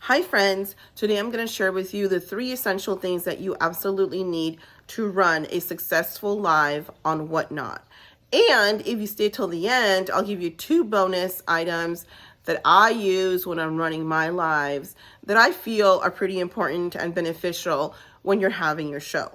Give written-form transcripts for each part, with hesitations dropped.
Hi friends, today I'm going to share with you the 3 essential things that you absolutely need to run a successful live on Whatnot. And if you stay till the end, I'll give you 2 bonus items that I use when I'm running my lives that I feel are pretty important and beneficial when you're having your show.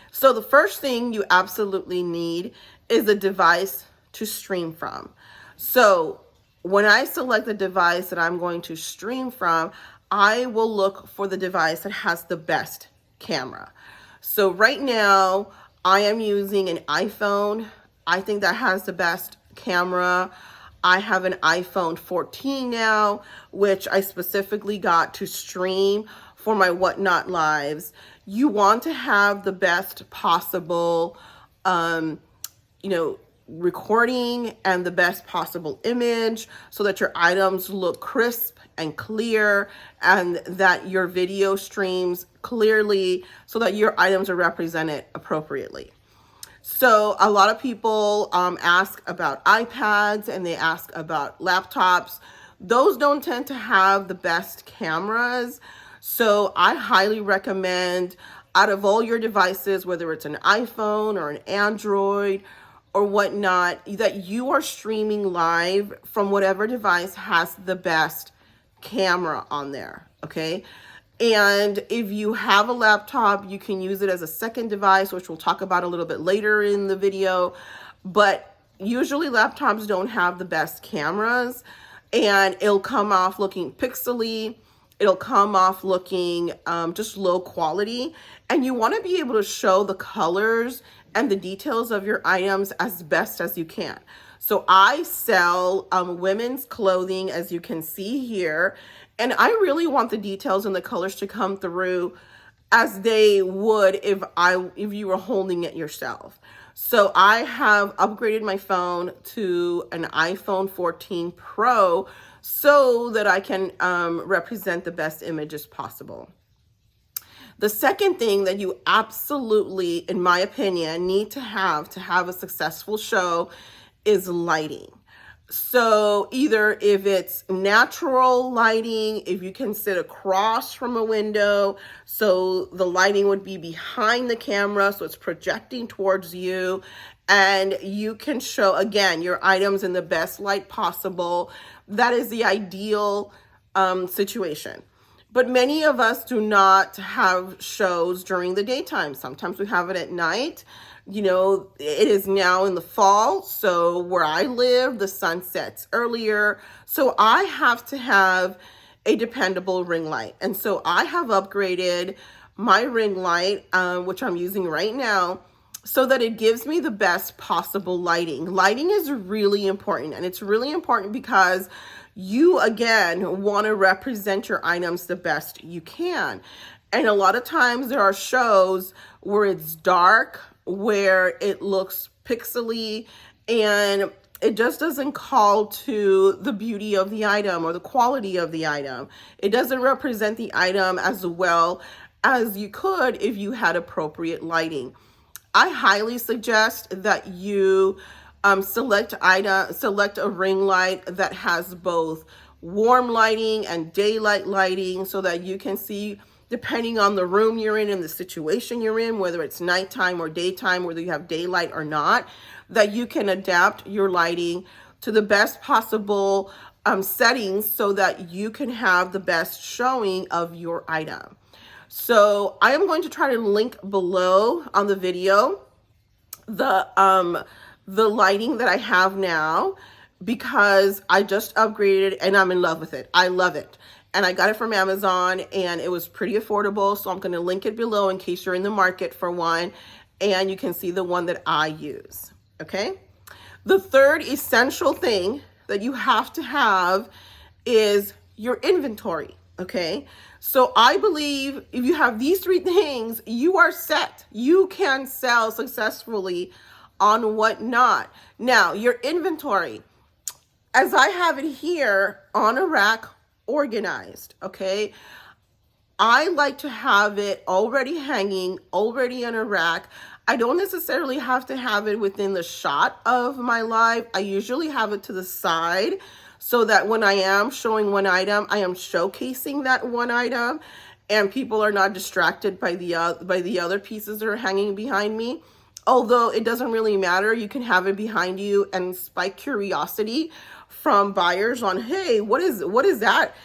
So the first thing you absolutely need is a device to stream from. So when I select the device that I'm going to stream from, I will look for the device that has the best camera. So right now I am using an iPhone. I think that has the best camera. I have an iPhone 14 now, which I specifically got to stream for my Whatnot lives. You want to have the best possible, recording and the best possible image so that your items look crisp and clear and that your video streams clearly so that your items are represented appropriately. So a lot of people ask about iPads and they ask about laptops. Those don't tend to have the best cameras. So I highly recommend, out of all your devices, whether it's an iPhone or an Android or whatnot, that you are streaming live from whatever device has the best camera on there, okay? And if you have a laptop, you can use it as a second device, which we'll talk about a little bit later in the video. But usually laptops don't have the best cameras, and it'll come off looking pixely. It'll come off looking just low quality. And you want to be able to show the colors and the details of your items as best as you can. So I sell women's clothing, as you can see here, and I really want the details and the colors to come through as they would if you were holding it yourself. So I have upgraded my phone to an iPhone 14 Pro so that I can represent the best images possible. The second thing that you absolutely, in my opinion, need to have a successful show is lighting. So either if it's natural lighting, if you can sit across from a window, so the lighting would be behind the camera, so it's projecting towards you, and you can show, again, your items in the best light possible. That is the ideal situation. But many of us do not have shows during the daytime. Sometimes we have it at night. You know, it is now in the fall, so where I live, the sun sets earlier. So I have to have a dependable ring light. And so I have upgraded my ring light, which I'm using right now, so that it gives me the best possible lighting. Lighting is really important, and it's really important because you, again, want to represent your items the best you can. And a lot of times there are shows where it's dark, where it looks pixely, and it just doesn't call to the beauty of the item or the quality of the item. It doesn't represent the item as well as you could if you had appropriate lighting. I highly suggest that you select a ring light that has both warm lighting and daylight lighting so that you can see, depending on the room you're in and the situation you're in, whether it's nighttime or daytime, whether you have daylight or not, that you can adapt your lighting to the best possible settings so that you can have the best showing of your item. So I am going to try to link below on the video the lighting that I have now, because I just upgraded and I'm in love with it. I love it. And I got it from Amazon and it was pretty affordable. So I'm going to link it below in case you're in the market for one and you can see the one that I use. Okay. The third essential thing that you have to have is your inventory. Okay. So I believe if you have these 3 things, you are set. You can sell successfully on Whatnot. Now, your inventory, as I have it here on a rack, organized, okay? I like to have it already hanging, already on a rack. I don't necessarily have to have it within the shot of my live. I usually have it to the side so that when I am showing one item, I am showcasing that one item and people are not distracted by the other pieces that are hanging behind me. Although it doesn't really matter, you can have it behind you and spike curiosity from buyers on, hey, what is that,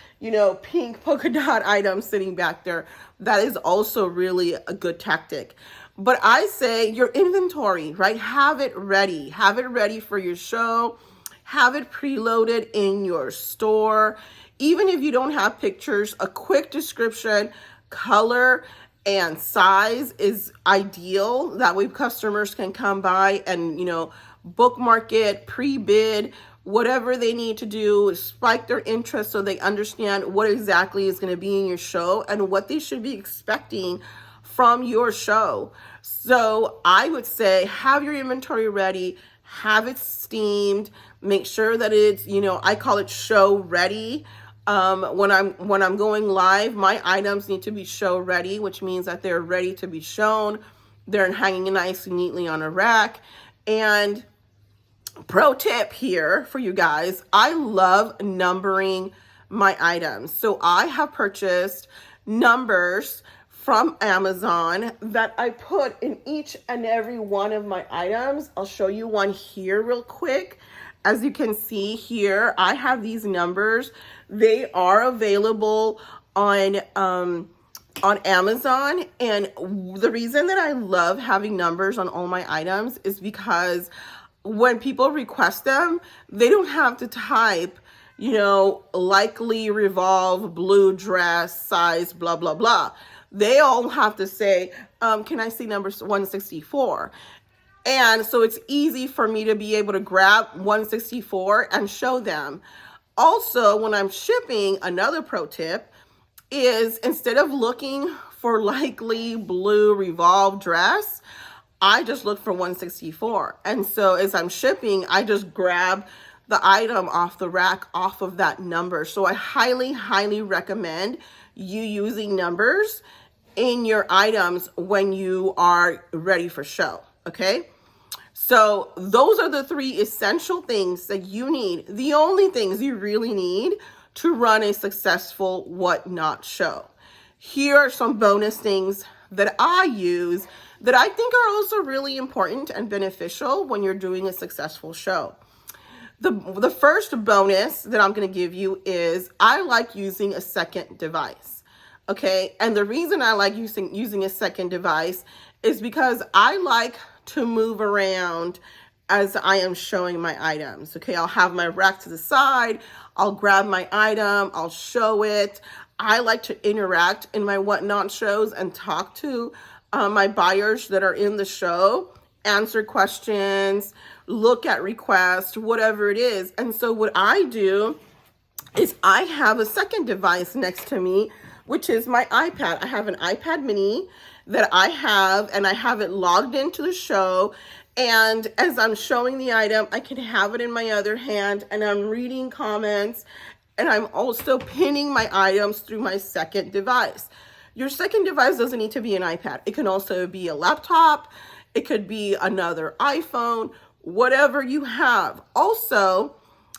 pink polka dot item sitting back there? That is also really a good tactic. But I say your inventory, right? Have it ready. Have it ready for your show. Have it preloaded in your store. Even if you don't have pictures, a quick description, color, and size is ideal. That way customers can come by and, bookmark it, pre-bid, whatever they need to do, spike their interest so they understand what exactly is going to be in your show and what they should be expecting from your show. So I would say have your inventory ready, have it steamed, make sure that it's, I call it show ready. When I'm going live, my items need to be show ready, which means that they're ready to be shown. They're hanging nice and neatly on a rack. And pro tip here for you guys, I love numbering my items. So I have purchased numbers from Amazon that I put in each and every one of my items. I'll show you one here real quick. As you can see here, I have these numbers. They are available on Amazon. And the reason that I love having numbers on all my items is because when people request them, they don't have to type, likely revolve, blue dress, size, blah, blah, blah. They all have to say, can I see number 164? And so it's easy for me to be able to grab 164 and show them. Also, when I'm shipping, another pro tip is instead of looking for likely blue revolve dress, I just look for 164. And so as I'm shipping, I just grab the item off the rack, off of that number. So I highly, highly recommend you using numbers in your items when you are ready for show, okay? So those are the 3 essential things that you need, the only things you really need to run a successful whatnot show. Here are some bonus things that I use that I think are also really important and beneficial when you're doing a successful show. The first bonus that I'm going to give you is I like using a second device. Okay, and the reason I like using a second device is because I like to move around as I am showing my items. Okay, I'll have my rack to the side, I'll grab my item, I'll show it. I like to interact in my whatnot shows and talk to my buyers that are in the show, answer questions, look at requests, whatever it is. And so what I do is I have a second device next to me, which is my iPad. I have an iPad mini that I have, and I have it logged into the show. And as I'm showing the item, I can have it in my other hand, and I'm reading comments, and I'm also pinning my items through my second device. Your second device doesn't need to be an iPad. It can also be a laptop. It could be another iPhone, whatever you have. Also,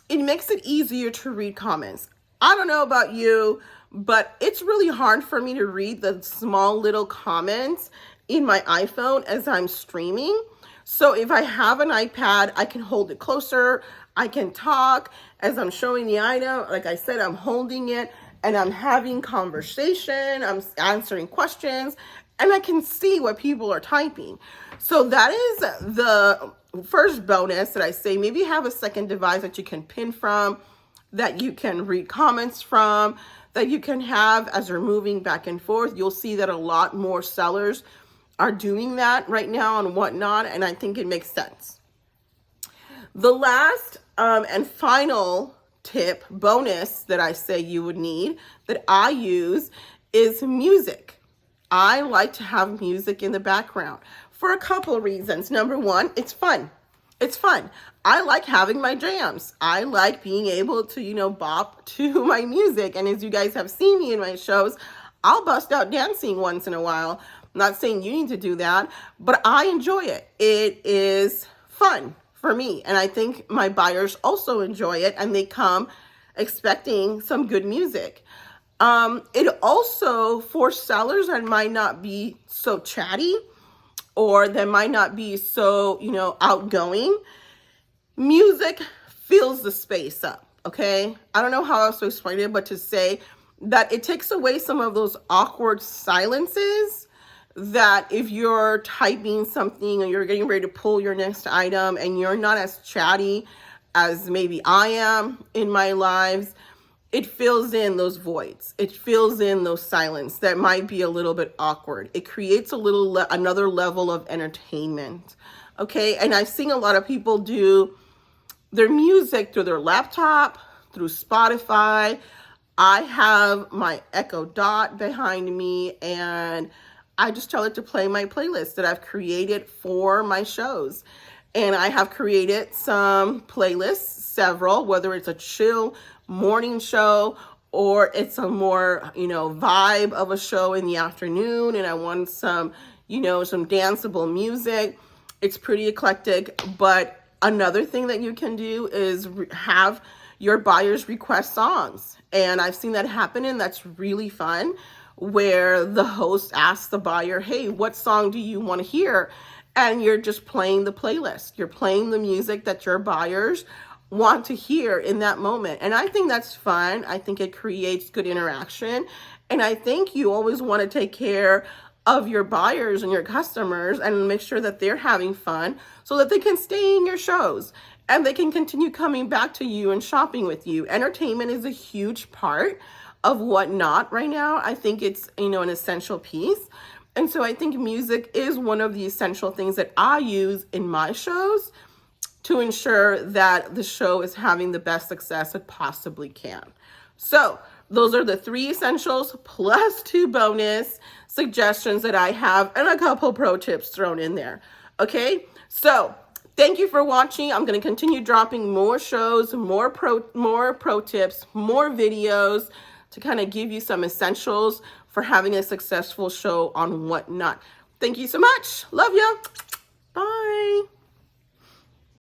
it makes it easier to read comments. I don't know about you, but it's really hard for me to read the small little comments in my iPhone as I'm streaming. So if I have an iPad, I can hold it closer. I can talk as I'm showing the item. Like I said, I'm holding it and I'm having conversation. I'm answering questions and I can see what people are typing. So that is the first bonus that I say. Maybe have a second device that you can pin from, that you can read comments from, that you can have as you're moving back and forth. You'll see that a lot more sellers are doing that right now on Whatnot, and I think it makes sense. The last and final tip, bonus that I say you would need, that I use, is music. I like to have music in the background for a couple of reasons. Number one, it's fun. It's fun. I like having my jams. I like being able to, bop to my music. And as you guys have seen me in my shows, I'll bust out dancing once in a while. I'm not saying you need to do that, but I enjoy it. It is fun for me. And I think my buyers also enjoy it, and they come expecting some good music. It also, for sellers that might not be so chatty or that might not be so, outgoing, music fills the space up, okay? I don't know how else to explain it, but to say that it takes away some of those awkward silences that if you're typing something and you're getting ready to pull your next item and you're not as chatty as maybe I am in my lives, it fills in those voids. It fills in those silence that might be a little bit awkward. It creates another level of entertainment, okay? And I've seen a lot of people do their music through their laptop, through Spotify. I have my Echo Dot behind me, and I just tell it to play my playlist that I've created for my shows. And I have created some playlists, several, whether it's a chill morning show or it's a more, vibe of a show in the afternoon and I want some, some danceable music. It's pretty eclectic, but another thing that you can do is have your buyers request songs. And I've seen that happen, and that's really fun, where the host asks the buyer, hey, what song do you want to hear? And you're just playing the playlist. You're playing the music that your buyers want to hear in that moment. And I think that's fun. I think it creates good interaction. And I think you always want to take care of your buyers and your customers and make sure that they're having fun so that they can stay in your shows and they can continue coming back to you and shopping with you. Entertainment is a huge part of Whatnot right now. I think it's, an essential piece. And so I think music is one of the essential things that I use in my shows to ensure that the show is having the best success it possibly can. So those are the 3 essentials plus 2 bonus suggestions that I have and a couple pro tips thrown in there. Okay, so thank you for watching. I'm going to continue dropping more shows, more pro tips, more videos to kind of give you some essentials for having a successful show on Whatnot. Thank you so much. Love you. Bye.